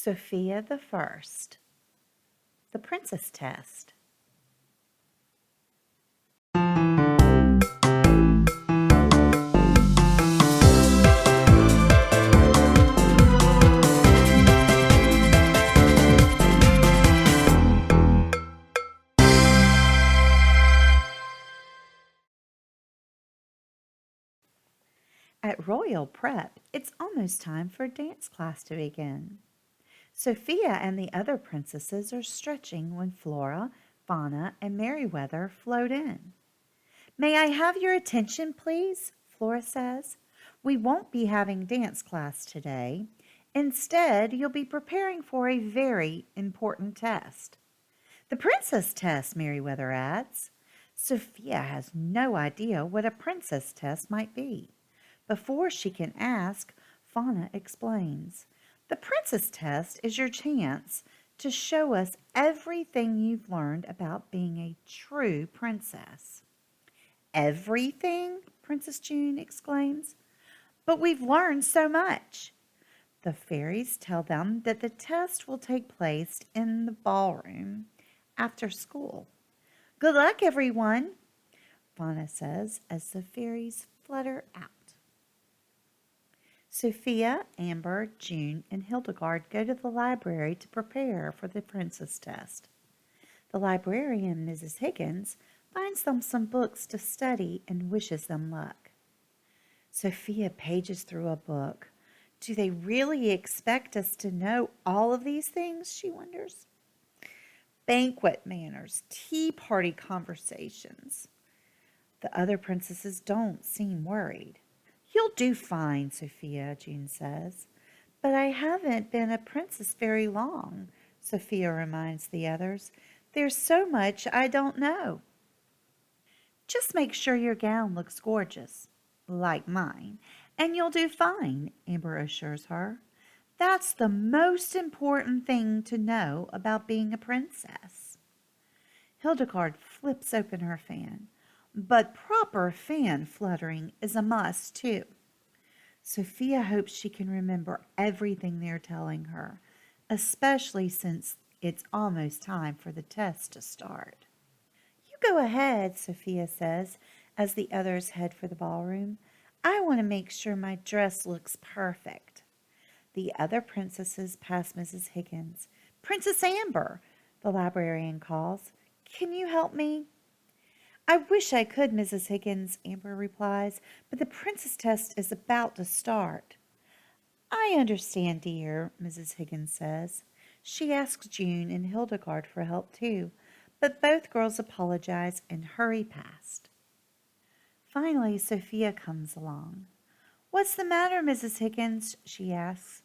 Sofia the First, The Princess Test. At Royal Prep, it's almost time for dance class to begin. Sophia and the other princesses are stretching when Flora, Fauna, and Merryweather float in. "May I have your attention, please?" Flora says. "We won't be having dance class today. Instead, you'll be preparing for a very important test." "The princess test," Merryweather adds. Sophia has no idea what a princess test might be. Before she can ask, Fauna explains. "The princess test is your chance to show us everything you've learned about being a true princess." "Everything?" Princess June exclaims. "But we've learned so much." The fairies tell them that the test will take place in the ballroom after school. "Good luck, everyone," Fauna says as the fairies flutter out. Sophia, Amber, June, and Hildegard go to the library to prepare for the princess test. The librarian, Mrs. Higgins, finds them some books to study and wishes them luck. Sophia pages through a book. Do they really expect us to know all of these things, she wonders. Banquet manners, tea party conversations. The other princesses don't seem worried. "You'll do fine, Sophia," June says. "But I haven't been a princess very long," Sophia reminds the others. "There's so much I don't know." "Just make sure your gown looks gorgeous, like mine, and you'll do fine," Amber assures her. "That's the most important thing to know about being a princess." Hildegard flips open her fan. But proper fan fluttering is a must, too. Sophia hopes she can remember everything they're telling her, especially since it's almost time for the test to start. "You go ahead," Sophia says as the others head for the ballroom. "I want to make sure my dress looks perfect." The other princesses pass Mrs. Higgins. "Princess Amber," the librarian calls. "Can you help me?" "I wish I could, Mrs. Higgins," Amber replies, "but the princess test is about to start." "I understand, dear," Mrs. Higgins says. She asks June and Hildegard for help, too, but both girls apologize and hurry past. Finally, Sophia comes along. "What's the matter, Mrs. Higgins?" she asks.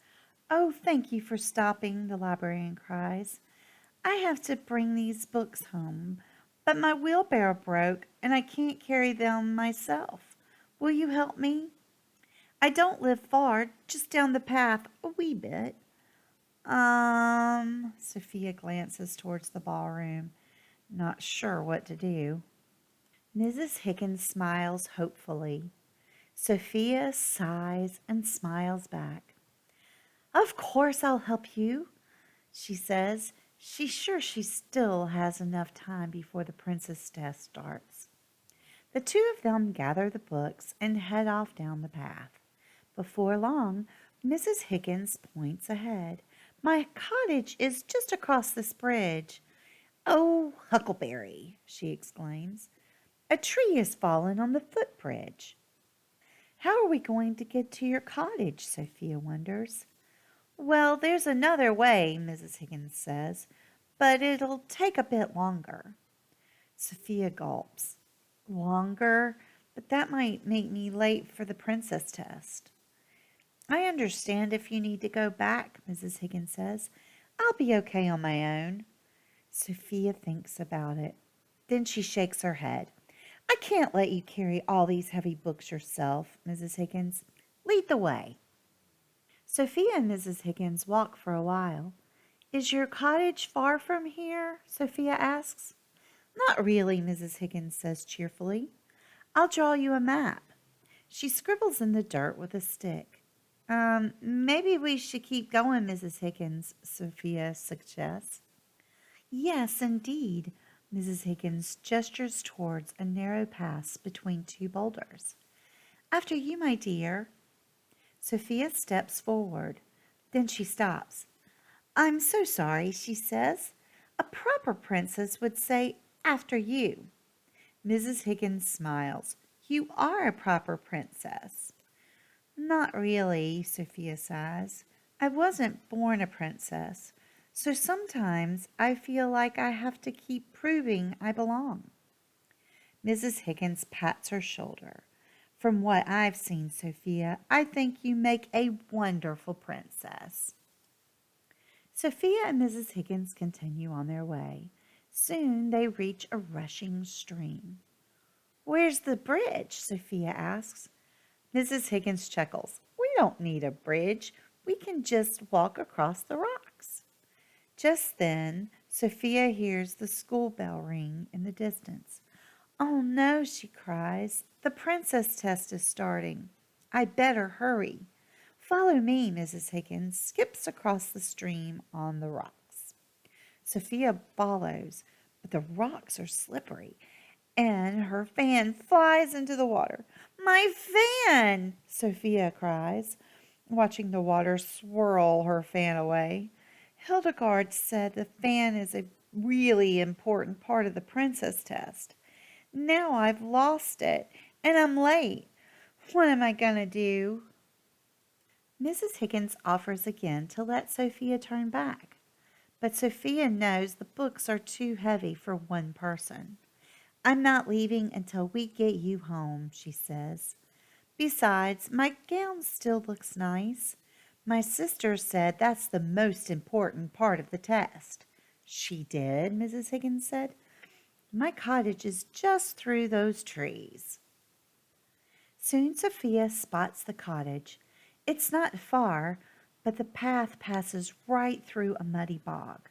"Oh, thank you for stopping," the librarian cries. "I have to bring these books home, but my wheelbarrow broke and I can't carry them myself. Will you help me? I don't live far, just down the path a wee bit." Sophia glances towards the ballroom, not sure what to do. Mrs. Higgins smiles hopefully. Sophia sighs and smiles back. "Of course I'll help you," she says. She's sure she still has enough time before the princess test starts. The two of them gather the books and head off down the path. Before long, Mrs. Higgins points ahead. "My cottage is just across this bridge." "Oh, Huckleberry," she exclaims. "A tree has fallen on the footbridge." "How are we going to get to your cottage?" Sophia wonders. "Well, there's another way," Mrs. Higgins says, "but it'll take a bit longer." Sophia gulps. "Longer? But that might make me late for the princess test." "I understand if you need to go back," Mrs. Higgins says. "I'll be okay on my own." Sophia thinks about it. Then she shakes her head. "I can't let you carry all these heavy books yourself, Mrs. Higgins. Lead the way." Sophia and Mrs. Higgins walk for a while. "Is your cottage far from here?" Sophia asks. "Not really," Mrs. Higgins says cheerfully. "I'll draw you a map." She scribbles in the dirt with a stick. Maybe we should keep going, Mrs. Higgins, Sophia suggests. Yes, indeed. Mrs. Higgins gestures towards a narrow pass between two boulders. After you, my dear. Sophia steps forward. Then she stops. I'm so sorry, she says. A proper princess would say, after you. Mrs. Higgins smiles. You are a proper princess. Not really, Sophia sighs. I wasn't born a princess, so sometimes I feel like I have to keep proving I belong. Mrs. Higgins pats her shoulder. From what I've seen, Sophia, I think you make a wonderful princess. Sophia and Mrs. Higgins continue on their way. Soon they reach a rushing stream. Where's the bridge? Sophia asks. Mrs. Higgins chuckles. We don't need a bridge. We can just walk across the rocks. Just then, Sophia hears the school bell ring in the distance. Oh no, she cries. The princess test is starting. I better hurry. Follow me, Mrs. Higgins skips across the stream on the rocks. Sophia follows, but the rocks are slippery and her fan flies into the water. My fan! Sophia cries, watching the water swirl her fan away. Hildegard said the fan is a really important part of the princess test. Now I've lost it, and I'm late. What am I going to do? Mrs. Higgins offers again to let Sophia turn back, but Sophia knows the books are too heavy for one person. I'm not leaving until we get you home, she says. Besides, my gown still looks nice. My sister said that's the most important part of the test. She did, Mrs. Higgins said. My cottage is just through those trees. Soon Sophia spots the cottage. It's not far, but the path passes right through a muddy bog.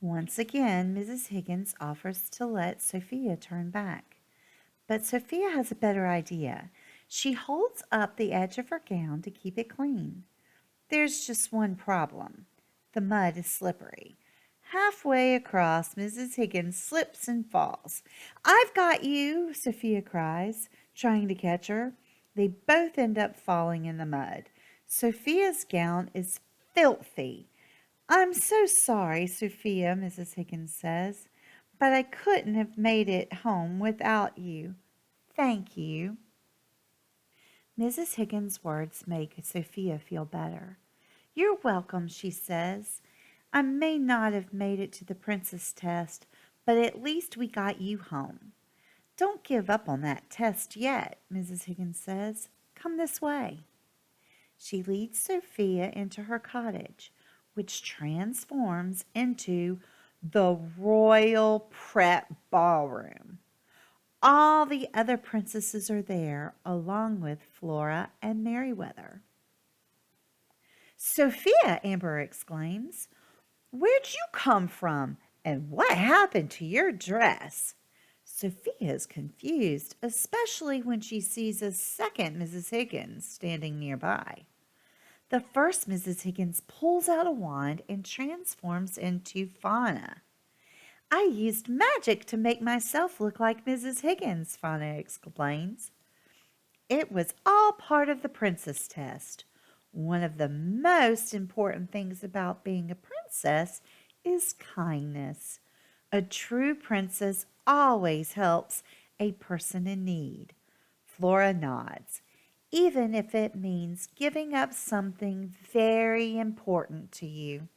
Once again, Mrs. Higgins offers to let Sophia turn back. But Sophia has a better idea. She holds up the edge of her gown to keep it clean. There's just one problem. The mud is slippery. Halfway across, Mrs. Higgins slips and falls. I've got you, Sophia cries, trying to catch her. They both end up falling in the mud. Sophia's gown is filthy. I'm so sorry, Sophia, Mrs. Higgins says, but I couldn't have made it home without you. Thank you. Mrs. Higgins' words make Sophia feel better. You're welcome, she says. I may not have made it to the princess test, but at least we got you home. Don't give up on that test yet, Mrs. Higgins says. Come this way. She leads Sophia into her cottage, which transforms into the royal prep ballroom. All the other princesses are there, along with Flora and Merryweather. Sophia, Amber exclaims, where'd you come from? And what happened to your dress? Sophia is confused, especially when she sees a second Mrs. Higgins standing nearby. The first Mrs. Higgins pulls out a wand and transforms into Fauna. I used magic to make myself look like Mrs. Higgins, Fauna explains. It was all part of the princess test. One of the most important things about being a princess is kindness. A true princess always helps a person in need. Flora nods, even if it means giving up something very important to you.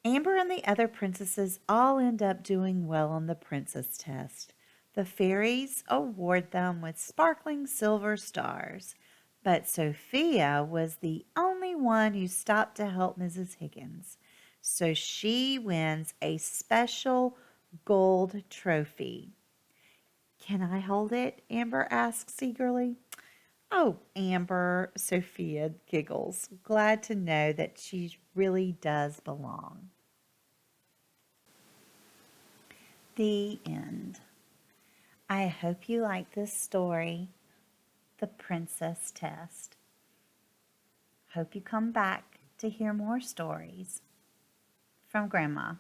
Amber and the other princesses all end up doing well on the princess test. The fairies award them with sparkling silver stars, but Sophia was the only one who stopped to help Mrs. Higgins, so she wins a special gold trophy. Can I hold it? Amber asks eagerly. Oh, Amber, Sophia giggles, glad to know that she really does belong. The end. I hope you like this story, The Princess Test. Hope you come back to hear more stories from Grandma.